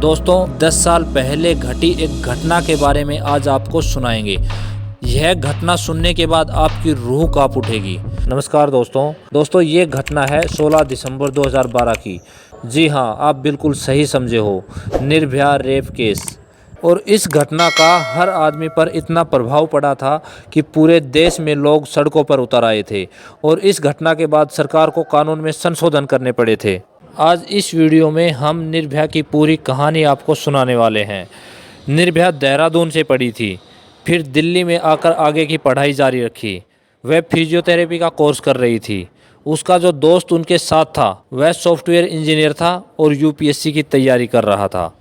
दोस्तों 10 साल पहले घटी एक घटना के बारे में आज आपको सुनाएंगे। यह घटना सुनने के बाद आपकी रूह कांप उठेगी। नमस्कार दोस्तों ये घटना है 16 दिसंबर 2012 की। जी हाँ, आप बिल्कुल सही समझे हो, निर्भया रेप केस। और इस घटना का हर आदमी पर इतना प्रभाव पड़ा था कि पूरे देश में लोग सड़कों पर उतर आए थे और इस घटना के बाद सरकार को कानून में संशोधन करने पड़े थे। आज इस वीडियो में हम निर्भया की पूरी कहानी आपको सुनाने वाले हैं। निर्भया देहरादून से पढ़ी थी, फिर दिल्ली में आकर आगे की पढ़ाई जारी रखी। वह फिजियोथेरेपी का कोर्स कर रही थी। उसका जो दोस्त उनके साथ था वह सॉफ्टवेयर इंजीनियर था और यूपीएससी की तैयारी कर रहा था।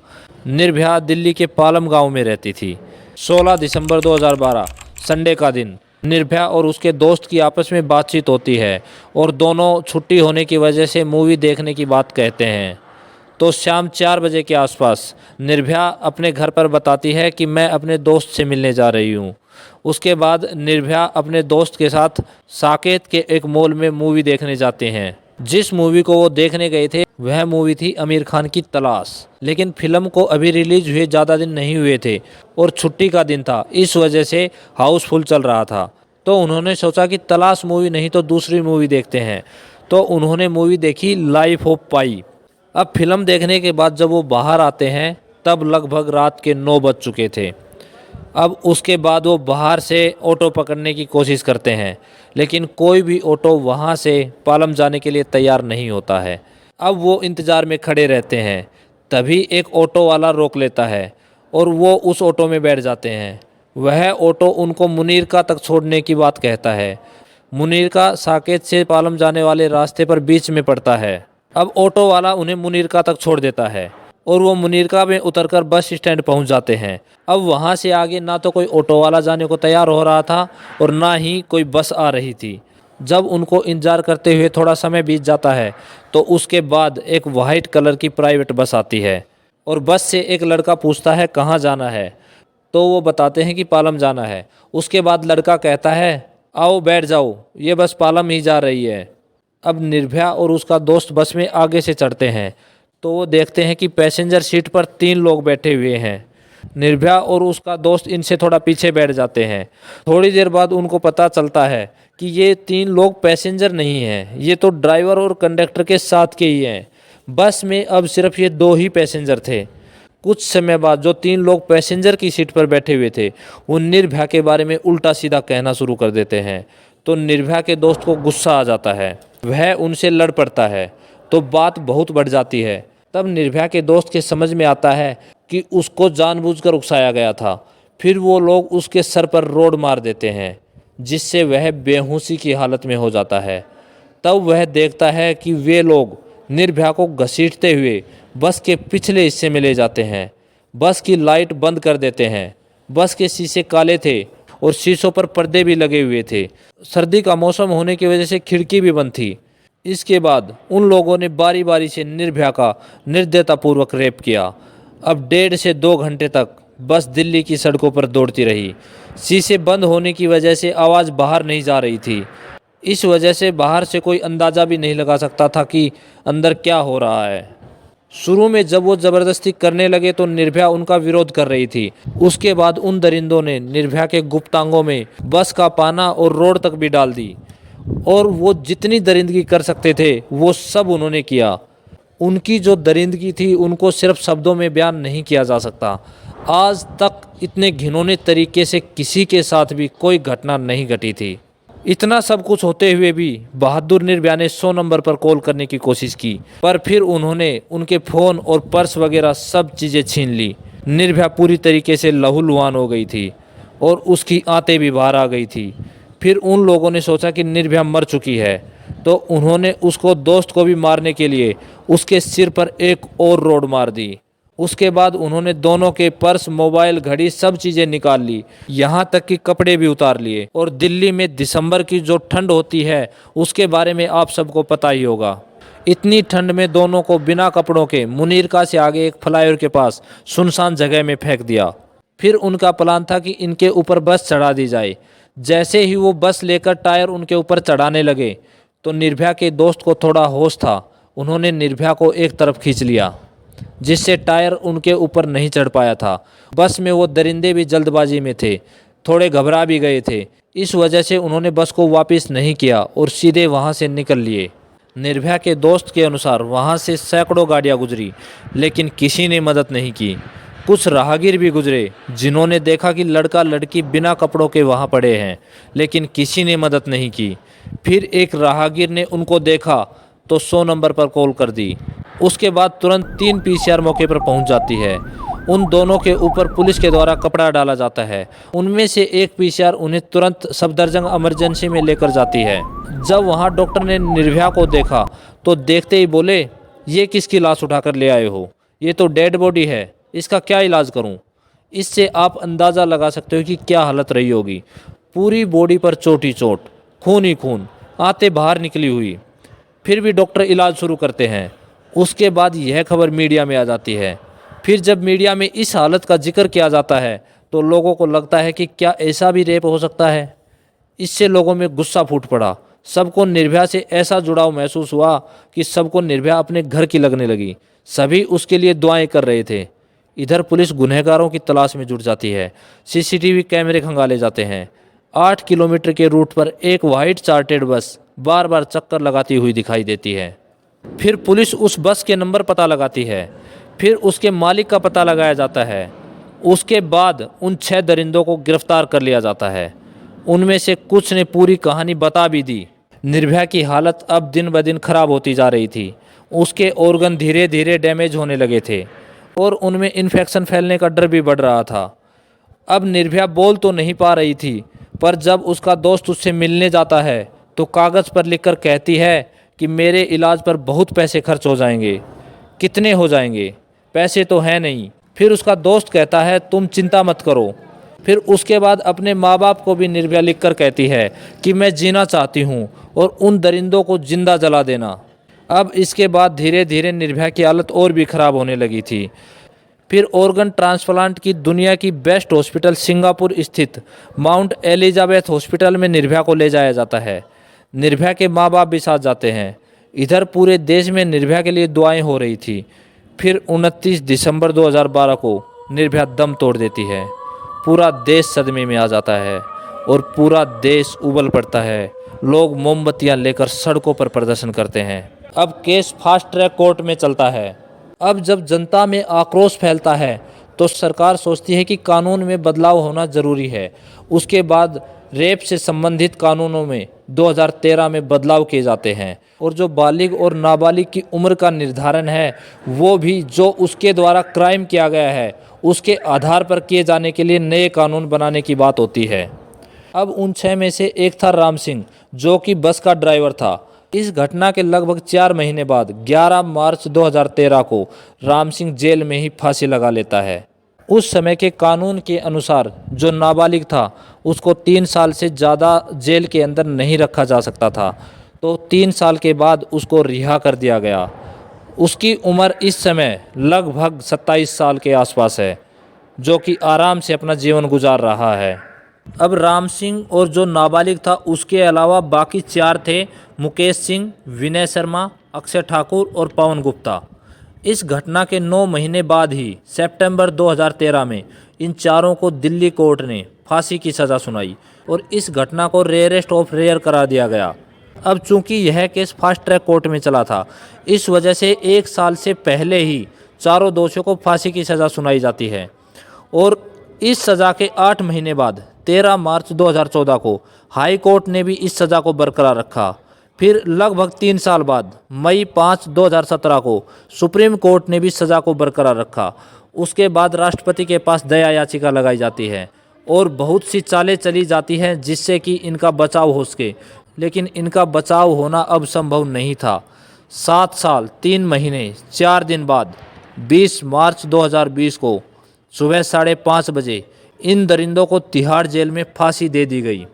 निर्भया दिल्ली के पालम गांव में रहती थी। 16 दिसंबर 2012 संडे का दिन निर्भया और उसके दोस्त की आपस में बातचीत होती है और दोनों छुट्टी होने की वजह से मूवी देखने की बात कहते हैं। तो शाम 4 बजे के आसपास निर्भया अपने घर पर बताती है कि मैं अपने दोस्त से मिलने जा रही हूँ। उसके बाद निर्भया अपने दोस्त के साथ साकेत के एक मॉल में मूवी देखने जाते हैं। जिस मूवी को वो देखने गए थे वह मूवी थी आमिर खान की तलाश। लेकिन फिल्म को अभी रिलीज हुए ज़्यादा दिन नहीं हुए थे और छुट्टी का दिन था, इस वजह से हाउसफुल चल रहा था। तो उन्होंने सोचा कि तलाश मूवी नहीं तो दूसरी मूवी देखते हैं। तो उन्होंने मूवी देखी लाइफ ऑफ पाई। अब फिल्म देखने के बाद जब वो बाहर आते हैं तब लगभग रात के 9 बज चुके थे। अब उसके बाद वो बाहर से ऑटो पकड़ने की कोशिश करते हैं, लेकिन कोई भी ऑटो वहाँ से पालम जाने के लिए तैयार नहीं होता है। अब वो इंतज़ार में खड़े रहते हैं, तभी एक ऑटो वाला रोक लेता है और वो उस ऑटो में बैठ जाते हैं। वह ऑटो उनको मुनीरका तक छोड़ने की बात कहता है। मुनीरका साकेत से पालम जाने वाले रास्ते पर बीच में पड़ता है। अब ऑटो वाला उन्हें मुनीरका तक छोड़ देता है और वो मुनीरका में उतरकर बस स्टैंड पहुंच जाते हैं। अब वहां से आगे ना तो कोई ऑटो वाला जाने को तैयार हो रहा था और ना ही कोई बस आ रही थी। जब उनको इंतजार करते हुए थोड़ा समय बीत जाता है तो उसके बाद एक वाइट कलर की प्राइवेट बस आती है और बस से एक लड़का पूछता है कहाँ जाना है। तो वो बताते हैं कि पालम जाना है। उसके बाद लड़का कहता है आओ बैठ जाओ, ये बस पालम ही जा रही है। अब निर्भया और उसका दोस्त बस में आगे से चढ़ते हैं तो वो देखते हैं कि पैसेंजर सीट पर 3 लोग बैठे हुए हैं। निर्भया और उसका दोस्त इनसे थोड़ा पीछे बैठ जाते हैं। थोड़ी देर बाद उनको पता चलता है कि ये 3 लोग पैसेंजर नहीं हैं, ये तो ड्राइवर और कंडक्टर के साथ के ही हैं। बस में अब सिर्फ ये 2 ही पैसेंजर थे। कुछ समय बाद जो 3 लोग पैसेंजर की सीट पर बैठे हुए थे वो निर्भया के बारे में उल्टा सीधा कहना शुरू कर देते हैं। तो निर्भया के दोस्त को गुस्सा आ जाता है, वह उनसे लड़ पड़ता है। तो बात बहुत बढ़ जाती है। तब निर्भया के दोस्त के समझ में आता है कि उसको जानबूझकर उकसाया गया था। फिर वो लोग उसके सर पर रोड मार देते हैं, जिससे वह बेहोशी की हालत में हो जाता है। तब वह देखता है कि वे लोग निर्भया को घसीटते हुए बस के पिछले हिस्से में ले जाते हैं। बस की लाइट बंद कर देते हैं। बस के शीशे काले थे और शीशों पर पर्दे भी लगे हुए थे। सर्दी का मौसम होने की वजह से खिड़की भी बंद थी। इसके बाद उन लोगों ने बारी बारी से निर्भया का निर्दयतापूर्वक रेप किया। अब 1.5 से 2 घंटे तक बस दिल्ली की सड़कों पर दौड़ती रही। शीशे बंद होने की वजह से आवाज़ बाहर नहीं जा रही थी। इस वजह से बाहर से कोई अंदाज़ा भी नहीं लगा सकता था कि अंदर क्या हो रहा है। शुरू में जब वो ज़बरदस्ती करने लगे तो निर्भया उनका विरोध कर रही थी। उसके बाद उन दरिंदों ने निर्भया के गुप्तांगों में बस का पाना और रोड तक भी डाल दी और वो जितनी दरिंदगी कर सकते थे वो सब उन्होंने किया। उनकी जो दरिंदगी थी उनको सिर्फ शब्दों में बयान नहीं किया जा सकता। आज तक इतने घिनौने तरीके से किसी के साथ भी कोई घटना नहीं घटी थी। इतना सब कुछ होते हुए भी बहादुर निर्भया ने 100 नंबर पर कॉल करने की कोशिश की, पर फिर उन्होंने उनके फ़ोन और पर्स वगैरह सब चीज़ें छीन ली। निर्भया पूरी तरीके से लहूलुहान हो गई थी और उसकी आंतें भी बाहर आ गई थी। फिर उन लोगों ने सोचा कि निर्भया मर चुकी है, तो उन्होंने उसको दोस्त को भी मारने के लिए उसके सिर पर एक और रोड मार दी। उसके बाद उन्होंने दोनों के पर्स, मोबाइल, घड़ी सब चीज़ें निकाल ली, यहाँ तक कि कपड़े भी उतार लिए। और दिल्ली में दिसंबर की जो ठंड होती है उसके बारे में आप सबको पता ही होगा। इतनी ठंड में दोनों को बिना कपड़ों के मुनीरका से आगे एक फ्लाईओवर के पास सुनसान जगह में फेंक दिया। फिर उनका प्लान था कि इनके ऊपर बस चढ़ा दी जाए। जैसे ही वो बस लेकर टायर उनके ऊपर चढ़ाने लगे तो निर्भया के दोस्त को थोड़ा होश था। उन्होंने निर्भया को एक तरफ खींच लिया। जिससे टायर उनके ऊपर नहीं चढ़ पाया था। बस में वो दरिंदे भी जल्दबाजी में थे, थोड़े घबरा भी गए थे। इस वजह से उन्होंने बस को वापस नहीं किया और सीधे वहां से निकल लिए। निर्भया के दोस्त के अनुसार वहां से सैकड़ों गाड़ियां गुजरी, लेकिन किसी ने मदद नहीं की। कुछ राहगीर भी गुजरे जिन्होंने देखा कि लड़का लड़की बिना कपड़ों के वहां पड़े हैं, लेकिन किसी ने मदद नहीं की। फिर एक राहगीर ने उनको देखा तो 100 नंबर पर कॉल कर दी। उसके बाद तुरंत 3 पीसीआर मौके पर पहुंच जाती है। उन दोनों के ऊपर पुलिस के द्वारा कपड़ा डाला जाता है। उनमें से एक पीसीआर उन्हें तुरंत सफदरजंग इमरजेंसी में लेकर जाती है। जब वहां डॉक्टर ने निर्भया को देखा तो देखते ही बोले, ये किसकी लाश उठाकर ले आए हो? ये तो डेड बॉडी है, इसका क्या इलाज करूं? इससे आप अंदाज़ा लगा सकते हो कि क्या हालत रही होगी। पूरी बॉडी पर चोट ही चोट, खून ही खून, आते बाहर निकली हुई। फिर भी डॉक्टर इलाज शुरू करते हैं। उसके बाद यह खबर मीडिया में आ जाती है। फिर जब मीडिया में इस हालत का जिक्र किया जाता है तो लोगों को लगता है कि क्या ऐसा भी रेप हो सकता है। इससे लोगों में गुस्सा फूट पड़ा। सबको निर्भया से ऐसा जुड़ाव महसूस हुआ कि सबको निर्भया अपने घर की लगने लगी। सभी उसके लिए दुआएं कर रहे थे। इधर पुलिस गुनहगारों की तलाश में जुट जाती है। सीसीटीवी कैमरे खंगाले जाते हैं। 8 किलोमीटर के रूट पर एक वाइट चार्टेड बस बार बार चक्कर लगाती हुई दिखाई देती है। फिर पुलिस उस बस के नंबर पता लगाती है। फिर उसके मालिक का पता लगाया जाता है। उसके बाद उन 6 दरिंदों को गिरफ्तार कर लिया जाता है। उनमें से कुछ ने पूरी कहानी बता भी दी। निर्भया की हालत अब दिन ब दिन खराब होती जा रही थी। उसके ऑर्गन धीरे धीरे डैमेज होने लगे थे और उनमें इन्फेक्शन फैलने का डर भी बढ़ रहा था। अब निर्भया बोल तो नहीं पा रही थी, पर जब उसका दोस्त उससे मिलने जाता है तो कागज़ पर लिखकर कहती है कि मेरे इलाज पर बहुत पैसे खर्च हो जाएंगे। कितने हो जाएंगे? पैसे तो हैं नहीं। फिर उसका दोस्त कहता है तुम चिंता मत करो। फिर उसके बाद अपने माँ बाप को भी निर्भया लिखकर कहती है कि मैं जीना चाहती हूँ और उन दरिंदों को जिंदा जला देना। अब इसके बाद धीरे धीरे निर्भया की हालत और भी ख़राब होने लगी थी। फिर ऑर्गन ट्रांसप्लांट की दुनिया की बेस्ट हॉस्पिटल सिंगापुर स्थित माउंट एलिजाबेथ हॉस्पिटल में निर्भया को ले जाया जाता है। निर्भया के माँ बाप भी साथ जाते हैं। इधर पूरे देश में निर्भया के लिए दुआएं हो रही थी। फिर 29 दिसंबर 2012 को निर्भया दम तोड़ देती है। पूरा देश सदमे में आ जाता है और पूरा देश उबल पड़ता है। लोग मोमबत्तियां लेकर सड़कों पर प्रदर्शन करते हैं। अब केस फास्ट ट्रैक कोर्ट में चलता है। अब जब जनता में आक्रोश फैलता है तो सरकार सोचती है कि कानून में बदलाव होना ज़रूरी है। उसके बाद रेप से संबंधित कानूनों में 2013 में बदलाव किए जाते हैं और जो बालिग और नाबालिग की उम्र का निर्धारण है वो भी जो उसके द्वारा क्राइम किया गया है उसके आधार पर किए जाने के लिए नए कानून बनाने की बात होती है। अब उन 6 में से एक था राम सिंह, जो कि बस का ड्राइवर था। इस घटना के लगभग 4 महीने बाद 11 मार्च 2013 को राम सिंह जेल में ही फांसी लगा लेता है। उस समय के कानून के अनुसार जो नाबालिग था उसको 3 साल से ज़्यादा जेल के अंदर नहीं रखा जा सकता था, तो 3 साल के बाद उसको रिहा कर दिया गया। उसकी उम्र इस समय लगभग 27 साल के आसपास है, जो कि आराम से अपना जीवन गुजार रहा है। अब राम सिंह और जो नाबालिग था उसके अलावा बाकी 4 थे, मुकेश सिंह, विनय शर्मा, अक्षय ठाकुर और पवन गुप्ता। इस घटना के 9 महीने बाद ही सितंबर 2013 में इन चारों को दिल्ली कोर्ट ने फांसी की सज़ा सुनाई और इस घटना को रेयरेस्ट ऑफ रेयर करार दिया गया। अब चूंकि यह केस फास्ट ट्रैक कोर्ट में चला था, इस वजह से 1 साल से पहले ही चारों दोषियों को फांसी की सज़ा सुनाई जाती है और इस सज़ा के 8 महीने बाद 13 मार्च 2014 को हाई कोर्ट ने भी इस सज़ा को बरकरार रखा। फिर लगभग 3 साल बाद मई 5, 2017 को सुप्रीम कोर्ट ने भी सज़ा को बरकरार रखा। उसके बाद राष्ट्रपति के पास दया याचिका लगाई जाती है और बहुत सी चालें चली जाती हैं जिससे कि इनका बचाव हो सके, लेकिन इनका बचाव होना अब संभव नहीं था। 7 साल 3 महीने 4 दिन बाद 20 मार्च 2020 को सुबह 5:30 बजे इन दरिंदों को तिहाड़ जेल में फांसी दे दी गई।